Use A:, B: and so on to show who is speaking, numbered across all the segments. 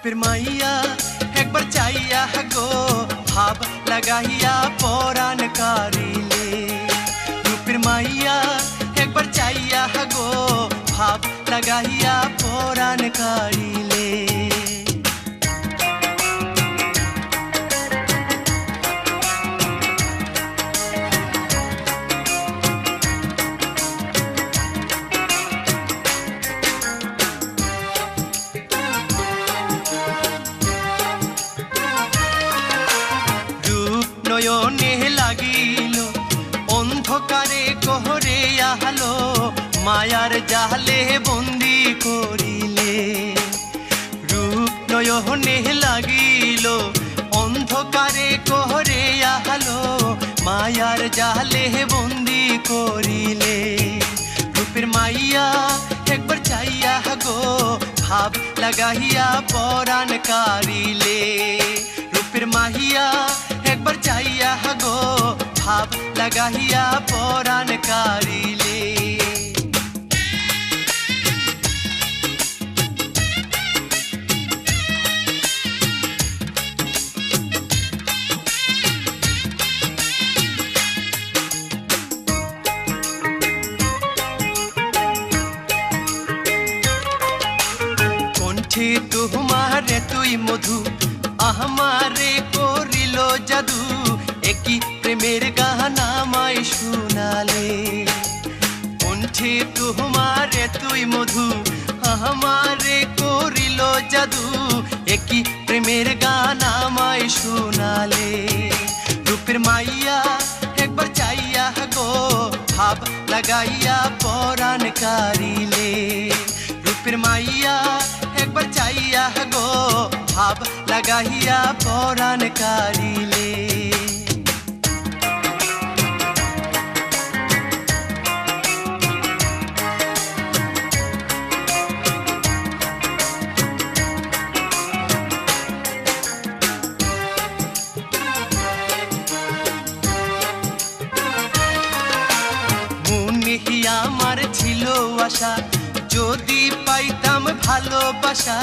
A: रूपेर माइया एक बार चाइया गो भाव लगाइया परान कारिले। रूपेर माइया एक बार चाइया गो भाव लगाइया परान कारिले। নয়নে লাগিল অন্ধকারে কোহরে আলো মায়ার জালে বন্দি করিলে। রূপ নয়নে লাগিল অন্ধকারে কোহরে আলো মায়ার জালে বন্দি করিলে। রূপের মাইয়া একবার চাইয়া গো ভাব লাগাইয়া পরাণ কারিলে। रूपेर माहिया एक बार चाइया गो भाव लगाइया परान कारिले। कण्ठे तुम्हारे तुई मधु आमारे करिलो जादू एकी प्रेमेर गाना माय शुनाले। कण्ठे तुम्हारे तुई मधु आमारे करिलो जादू एकी प्रेमेर गाना माय शुनाले। रूपेर माइया एक बार चाइया गो भाव लगाइया परान कारिले। रूपेर माइया एक बार चाइया गो भाव लगाइया परान कारिले। মনে আমার ছিল আশা যদি পাইতাম ভালোবাসা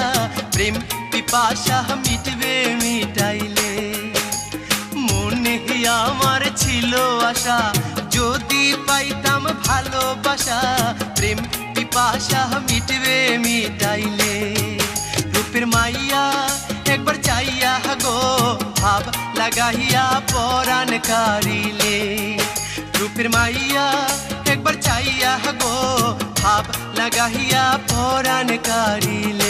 A: প্রেম পিপাসা মিটবে মিটাইলে। মনে আমার ছিল আশা যদি পাইতাম ভালোবাসা প্রেম পিপাসা মিটবে মিটাইলে। রূপের মাইয়া একবার চাইয়া গো ভাব লাগাইয়া পরান কারিলে। रूपेर माइया एक बार चाइया गो भाव लगाइया परान कारिले।